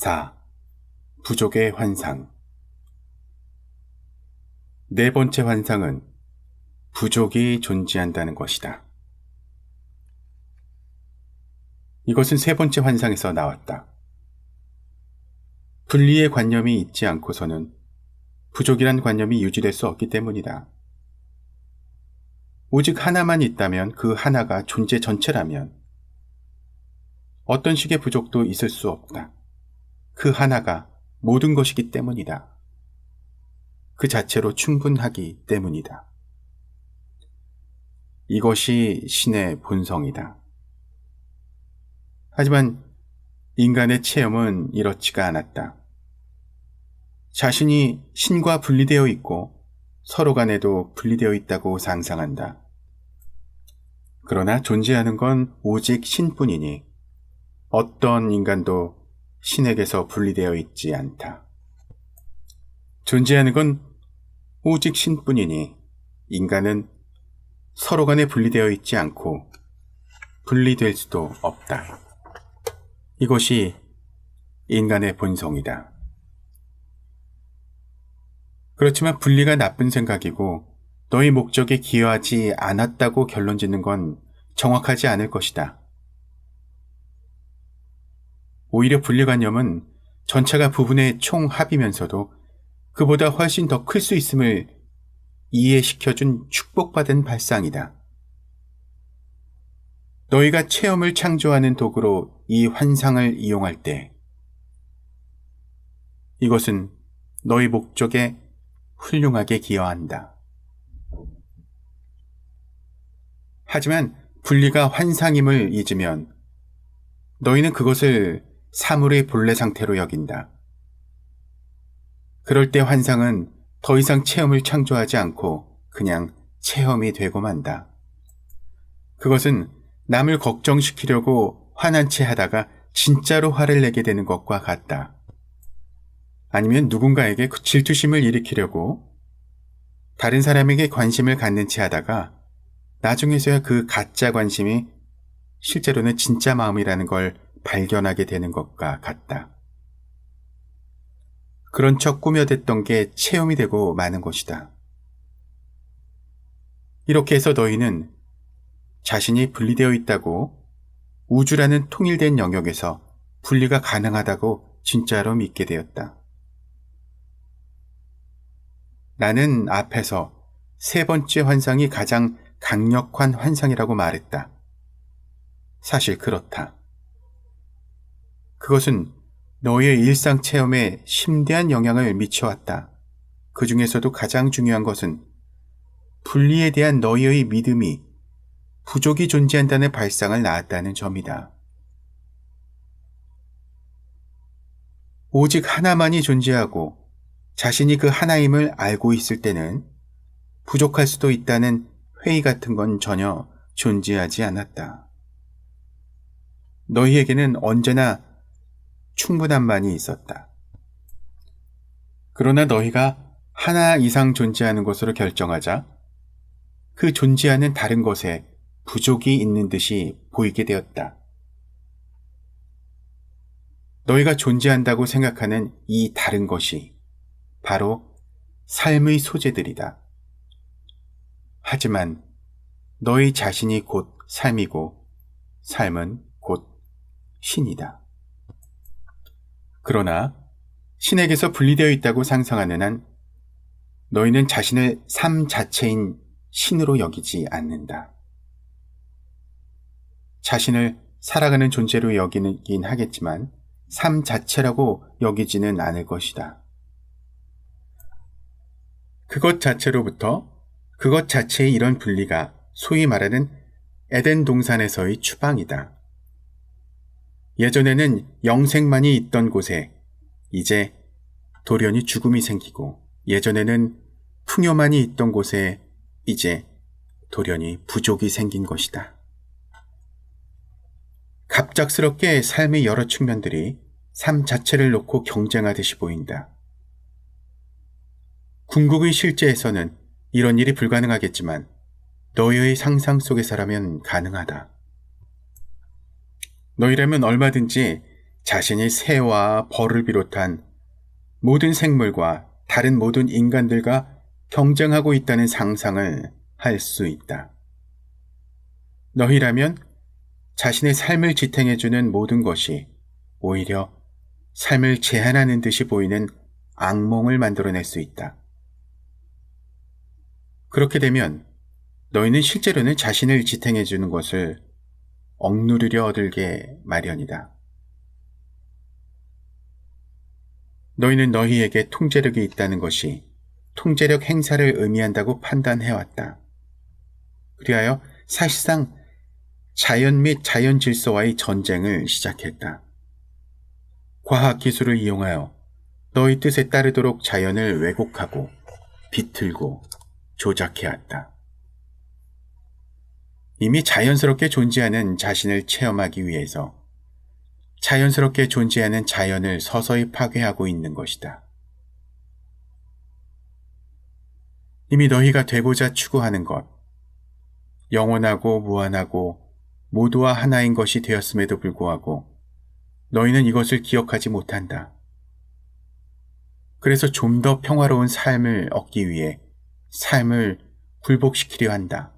4. 부족의 환상. 네 번째 환상은 부족이 존재한다는 것이다. 이것은 세 번째 환상에서 나왔다. 분리의 관념이 있지 않고서는 부족이란 관념이 유지될 수 없기 때문이다. 오직 하나만 있다면 그 하나가 존재 전체라면 어떤 식의 부족도 있을 수 없다. 그 하나가 모든 것이기 때문이다. 그 자체로 충분하기 때문이다. 이것이 신의 본성이다. 하지만 인간의 체험은 이렇지가 않았다. 자신이 신과 분리되어 있고 서로 간에도 분리되어 있다고 상상한다. 그러나 존재하는 건 오직 신뿐이니 어떤 인간도 신에게서 분리되어 있지 않다. 존재하는 건 오직 신뿐이니 인간은 서로 간에 분리되어 있지 않고 분리될 수도 없다. 이것이 인간의 본성이다. 그렇지만 분리가 나쁜 생각이고 너의 목적에 기여하지 않았다고 결론 짓는 건 정확하지 않을 것이다. 오히려 분리관념은 전체가 부분의 총합이면서도 그보다 훨씬 더 클 수 있음을 이해시켜준 축복받은 발상이다. 너희가 체험을 창조하는 도구로 이 환상을 이용할 때 이것은 너희 목적에 훌륭하게 기여한다. 하지만 분리가 환상임을 잊으면 너희는 그것을 사물의 본래 상태로 여긴다. 그럴 때 환상은 더 이상 체험을 창조하지 않고 그냥 체험이 되고 만다. 그것은 남을 걱정시키려고 화난 채 하다가 진짜로 화를 내게 되는 것과 같다. 아니면 누군가에게 질투심을 일으키려고 다른 사람에게 관심을 갖는 채 하다가 나중에서야 그 가짜 관심이 실제로는 진짜 마음이라는 걸 발견하게 되는 것과 같다. 그런 척 꾸며댔던 게 체험이 되고 마는 것이다. 이렇게 해서 너희는 자신이 분리되어 있다고 우주라는 통일된 영역에서 분리가 가능하다고 진짜로 믿게 되었다. 나는 앞에서 세 번째 환상이 가장 강력한 환상이라고 말했다. 사실 그렇다. 그것은 너의 일상 체험에 심대한 영향을 미쳐왔다. 그 중에서도 가장 중요한 것은 분리에 대한 너희의 믿음이 부족이 존재한다는 발상을 낳았다는 점이다. 오직 하나만이 존재하고 자신이 그 하나임을 알고 있을 때는 부족할 수도 있다는 회의 같은 건 전혀 존재하지 않았다. 너희에게는 언제나 충분함만이 있었다. 그러나 너희가 하나 이상 존재하는 것으로 결정하자 그 존재하는 다른 것에 부족이 있는 듯이 보이게 되었다. 너희가 존재한다고 생각하는 이 다른 것이 바로 삶의 소재들이다. 하지만 너희 자신이 곧 삶이고 삶은 곧 신이다. 그러나 신에게서 분리되어 있다고 상상하는 한 너희는 자신을 삶 자체인 신으로 여기지 않는다. 자신을 살아가는 존재로 여기긴 하겠지만 삶 자체라고 여기지는 않을 것이다. 그것 자체로부터 그것 자체의 이런 분리가 소위 말하는 에덴 동산에서의 추방이다. 예전에는 영생만이 있던 곳에 이제 돌연히 죽음이 생기고 예전에는 풍요만이 있던 곳에 이제 돌연히 부족이 생긴 것이다. 갑작스럽게 삶의 여러 측면들이 삶 자체를 놓고 경쟁하듯이 보인다. 궁극의 실제에서는 이런 일이 불가능하겠지만 너희의 상상 속에서라면 가능하다. 너희라면 얼마든지 자신이 새와 벌을 비롯한 모든 생물과 다른 모든 인간들과 경쟁하고 있다는 상상을 할 수 있다. 너희라면 자신의 삶을 지탱해주는 모든 것이 오히려 삶을 제한하는 듯이 보이는 악몽을 만들어낼 수 있다. 그렇게 되면 너희는 실제로는 자신을 지탱해주는 것을 억누르려 얻을게 마련이다. 너희는 너희에게 통제력이 있다는 것이 통제력 행사를 의미한다고 판단해왔다. 그리하여 사실상 자연 및 자연 질서와의 전쟁을 시작했다. 과학 기술을 이용하여 너희 뜻에 따르도록 자연을 왜곡하고 비틀고 조작해왔다. 이미 자연스럽게 존재하는 자신을 체험하기 위해서 자연스럽게 존재하는 자연을 서서히 파괴하고 있는 것이다. 이미 너희가 되고자 추구하는 것, 영원하고 무한하고 모두와 하나인 것이 되었음에도 불구하고 너희는 이것을 기억하지 못한다. 그래서 좀 더 평화로운 삶을 얻기 위해 삶을 굴복시키려 한다.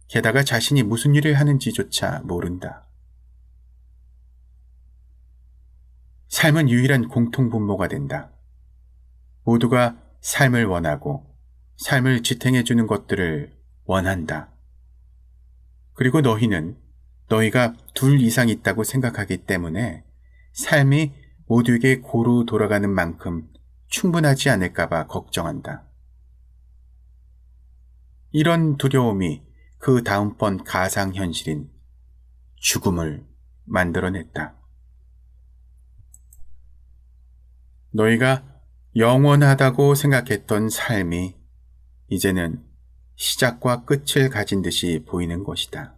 게다가 자신이 무슨 일을 하는지조차 모른다. 삶은 유일한 공통분모가 된다. 모두가 삶을 원하고 삶을 지탱해주는 것들을 원한다. 그리고 너희는 너희가 둘 이상 있다고 생각하기 때문에 삶이 모두에게 고루 돌아가는 만큼 충분하지 않을까봐 걱정한다. 이런 두려움이 그 다음번 가상현실인 죽음을 만들어냈다. 너희가 영원하다고 생각했던 삶이 이제는 시작과 끝을 가진 듯이 보이는 것이다.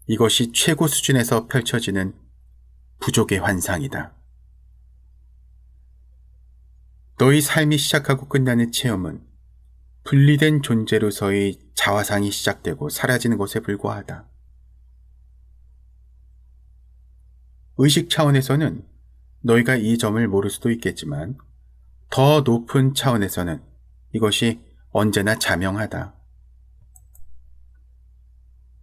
이것이 최고 수준에서 펼쳐지는 부족의 환상이다. 너희 삶이 시작하고 끝나는 체험은 분리된 존재로서의 자화상이 시작되고 사라지는 것에 불과하다. 의식 차원에서는 너희가 이 점을 모를 수도 있겠지만 더 높은 차원에서는 이것이 언제나 자명하다.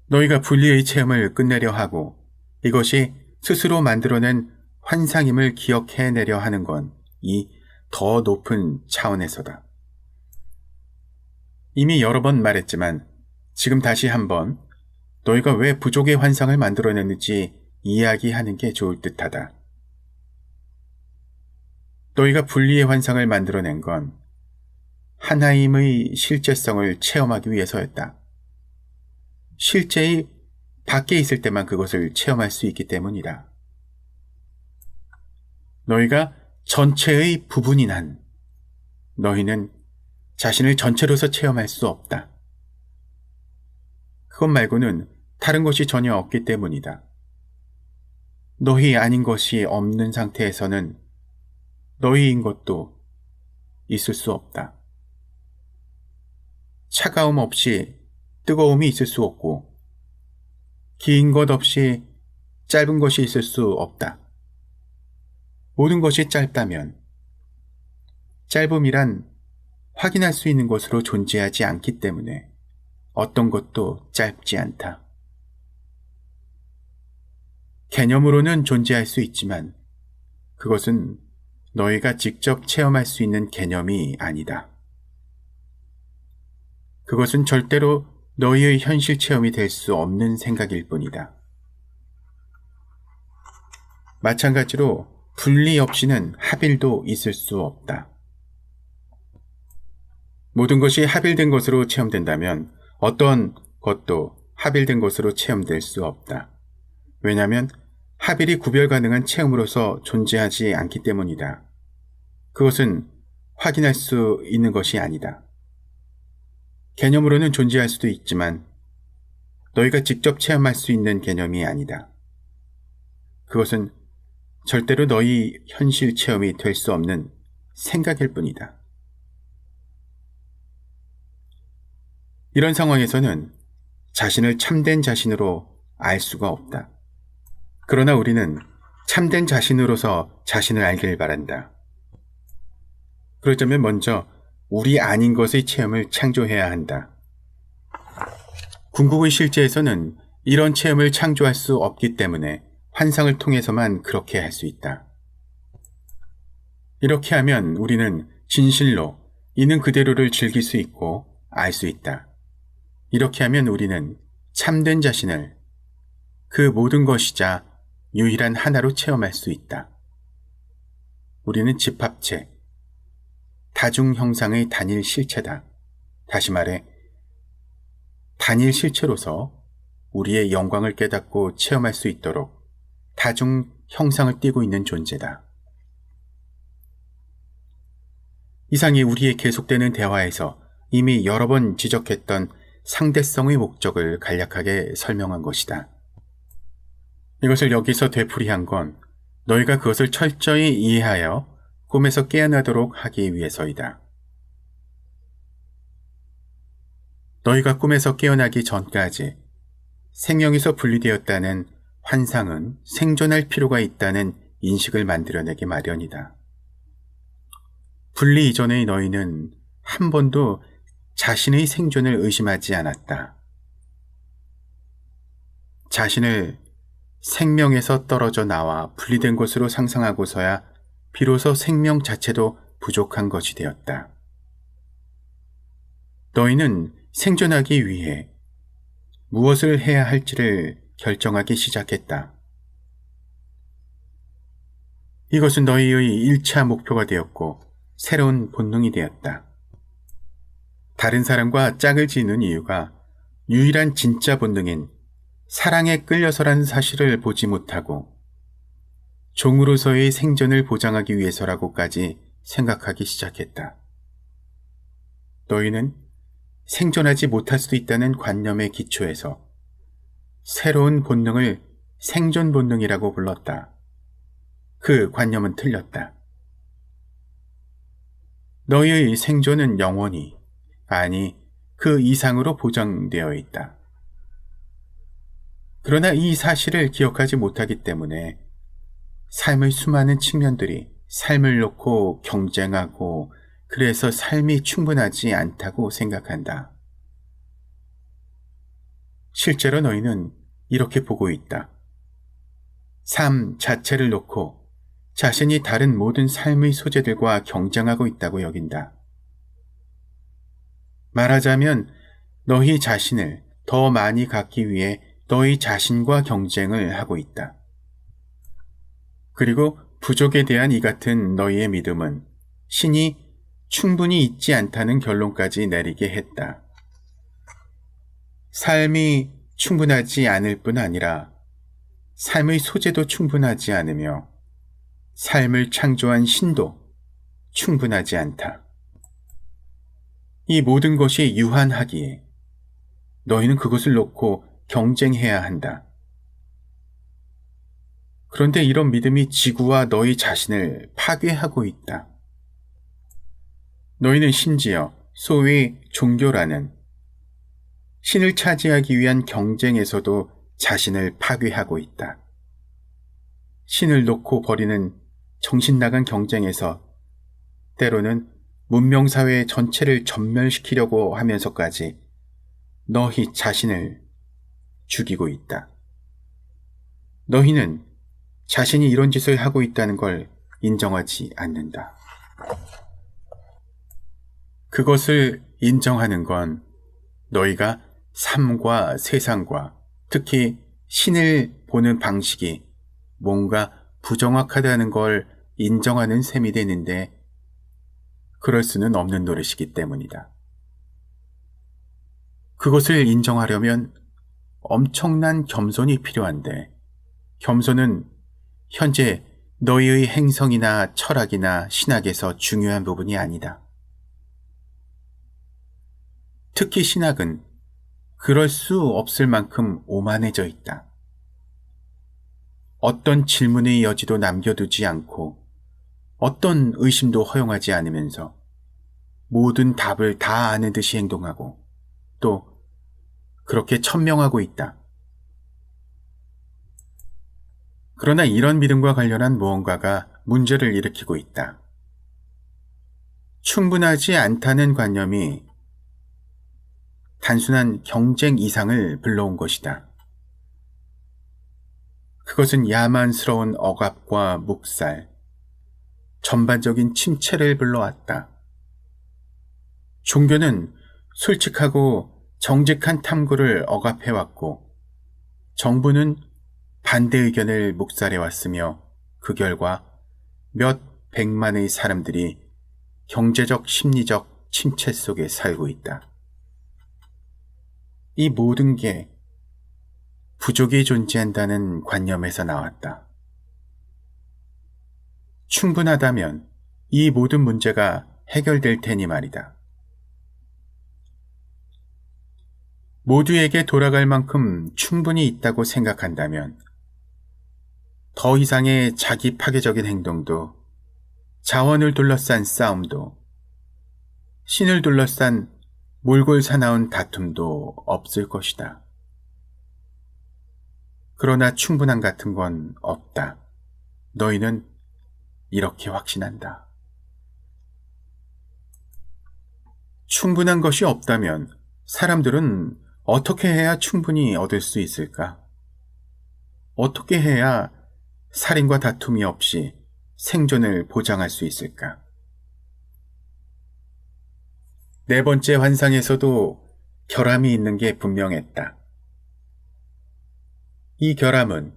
너희가 분리의 체험을 끝내려 하고 이것이 스스로 만들어낸 환상임을 기억해내려 하는 건 이 더 높은 차원에서다. 이미 여러 번 말했지만 지금 다시 한번 너희가 왜 부족의 환상을 만들어냈는지 이야기하는 게 좋을 듯하다. 너희가 분리의 환상을 만들어낸 건 하나임의 실제성을 체험하기 위해서였다. 실제의 밖에 있을 때만 그것을 체험할 수 있기 때문이다. 너희가 전체의 부분인 한 너희는 자신을 전체로서 체험할 수 없다. 그것 말고는 다른 것이 전혀 없기 때문이다. 너희 아닌 것이 없는 상태에서는 너희인 것도 있을 수 없다. 차가움 없이 뜨거움이 있을 수 없고 긴 것 없이 짧은 것이 있을 수 없다. 모든 것이 짧다면 짧음이란 확인할 수 있는 것으로 존재하지 않기 때문에 어떤 것도 짧지 않다. 개념으로는 존재할 수 있지만 그것은 너희가 직접 체험할 수 있는 개념이 아니다. 그것은 절대로 너희의 현실 체험이 될 수 없는 생각일 뿐이다. 마찬가지로 분리 없이는 합일도 있을 수 없다. 모든 것이 합일된 것으로 체험된다면 어떤 것도 합일된 것으로 체험될 수 없다. 왜냐하면 합일이 구별 가능한 체험으로서 존재하지 않기 때문이다. 그것은 확인할 수 있는 것이 아니다. 개념으로는 존재할 수도 있지만 너희가 직접 체험할 수 있는 개념이 아니다. 그것은 절대로 너희 현실 체험이 될 수 없는 생각일 뿐이다. 이런 상황에서는 자신을 참된 자신으로 알 수가 없다. 그러나 우리는 참된 자신으로서 자신을 알길 바란다. 그러자면 먼저 우리 아닌 것의 체험을 창조해야 한다. 궁극의 실제에서는 이런 체험을 창조할 수 없기 때문에 환상을 통해서만 그렇게 할 수 있다. 이렇게 하면 우리는 진실로 있는 그대로를 즐길 수 있고 알 수 있다. 이렇게 하면 우리는 참된 자신을 그 모든 것이자 유일한 하나로 체험할 수 있다. 우리는 집합체, 다중 형상의 단일 실체다. 다시 말해, 단일 실체로서 우리의 영광을 깨닫고 체험할 수 있도록 다중 형상을 띠고 있는 존재다. 이상이 우리의 계속되는 대화에서 이미 여러 번 지적했던 상대성의 목적을 간략하게 설명한 것이다. 이것을 여기서 되풀이한 건 너희가 그것을 철저히 이해하여 꿈에서 깨어나도록 하기 위해서이다. 너희가 꿈에서 깨어나기 전까지 생명에서 분리되었다는 환상은 생존할 필요가 있다는 인식을 만들어내기 마련이다. 분리 이전의 너희는 한 번도 자신의 생존을 의심하지 않았다. 자신을 생명에서 떨어져 나와 분리된 것으로 상상하고서야 비로소 생명 자체도 부족한 것이 되었다. 너희는 생존하기 위해 무엇을 해야 할지를 결정하기 시작했다. 이것은 너희의 1차 목표가 되었고 새로운 본능이 되었다. 다른 사람과 짝을 지는 이유가 유일한 진짜 본능인 사랑에 끌려서라는 사실을 보지 못하고 종으로서의 생존을 보장하기 위해서라고까지 생각하기 시작했다. 너희는 생존하지 못할 수도 있다는 관념의 기초에서 새로운 본능을 생존 본능이라고 불렀다. 그 관념은 틀렸다. 너희의 생존은 영원히, 아니 그 이상으로 보장되어 있다. 그러나 이 사실을 기억하지 못하기 때문에 삶의 수많은 측면들이 삶을 놓고 경쟁하고 그래서 삶이 충분하지 않다고 생각한다. 실제로 너희는 이렇게 보고 있다. 삶 자체를 놓고 자신이 다른 모든 삶의 소재들과 경쟁하고 있다고 여긴다. 말하자면 너희 자신을 더 많이 갖기 위해 너희 자신과 경쟁을 하고 있다. 그리고 부족에 대한 이 같은 너희의 믿음은 신이 충분히 있지 않다는 결론까지 내리게 했다. 삶이 충분하지 않을 뿐 아니라 삶의 소재도 충분하지 않으며 삶을 창조한 신도 충분하지 않다. 이 모든 것이 유한하기에 너희는 그것을 놓고 경쟁해야 한다. 그런데 이런 믿음이 지구와 너희 자신을 파괴하고 있다. 너희는 심지어 소위 종교라는 신을 차지하기 위한 경쟁에서도 자신을 파괴하고 있다. 신을 놓고 벌이는 정신나간 경쟁에서 때로는 문명사회 전체를 전멸시키려고 하면서까지 너희 자신을 죽이고 있다. 너희는 자신이 이런 짓을 하고 있다는 걸 인정하지 않는다. 그것을 인정하는 건 너희가 삶과 세상과 특히 신을 보는 방식이 뭔가 부정확하다는 걸 인정하는 셈이 되는데 그럴 수는 없는 노릇이기 때문이다. 그것을 인정하려면 엄청난 겸손이 필요한데 겸손은 현재 너희의 행성이나 철학이나 신학에서 중요한 부분이 아니다. 특히 신학은 그럴 수 없을 만큼 오만해져 있다. 어떤 질문의 여지도 남겨두지 않고 어떤 의심도 허용하지 않으면서 모든 답을 다 아는 듯이 행동하고 또 그렇게 천명하고 있다. 그러나 이런 믿음과 관련한 무언가가 문제를 일으키고 있다. 충분하지 않다는 관념이 단순한 경쟁 이상을 불러온 것이다. 그것은 야만스러운 억압과 묵살, 전반적인 침체를 불러왔다. 종교는 솔직하고 정직한 탐구를 억압해왔고, 정부는 반대 의견을 묵살해왔으며, 그 결과 몇 백만의 사람들이 경제적, 심리적 침체 속에 살고 있다. 이 모든 게 부족이 존재한다는 관념에서 나왔다. 충분하다면 이 모든 문제가 해결될 테니 말이다. 모두에게 돌아갈 만큼 충분히 있다고 생각한다면 더 이상의 자기 파괴적인 행동도, 자원을 둘러싼 싸움도, 신을 둘러싼 몰골 사나운 다툼도 없을 것이다. 그러나 충분함 같은 건 없다. 너희는 이렇게 확신한다. 충분한 것이 없다면 사람들은 어떻게 해야 충분히 얻을 수 있을까? 어떻게 해야 살인과 다툼이 없이 생존을 보장할 수 있을까? 네 번째 환상에서도 결함이 있는 게 분명했다. 이 결함은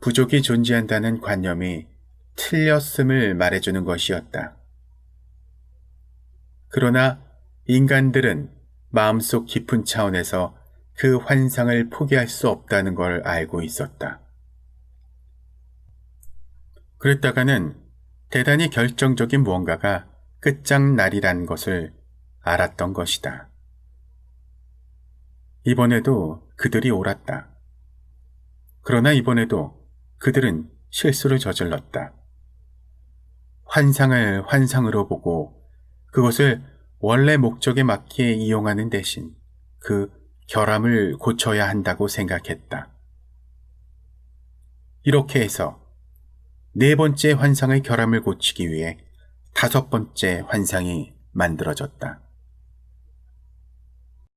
부족이 존재한다는 관념이 틀렸음을 말해주는 것이었다. 그러나 인간들은 마음속 깊은 차원에서 그 환상을 포기할 수 없다는 걸 알고 있었다. 그랬다가는 대단히 결정적인 무언가가 끝장날이란 것을 알았던 것이다. 이번에도 그들이 옳았다. 그러나 이번에도 그들은 실수를 저질렀다. 환상을 환상으로 보고 그것을 원래 목적에 맞게 이용하는 대신 그 결함을 고쳐야 한다고 생각했다. 이렇게 해서 네 번째 환상의 결함을 고치기 위해 다섯 번째 환상이 만들어졌다.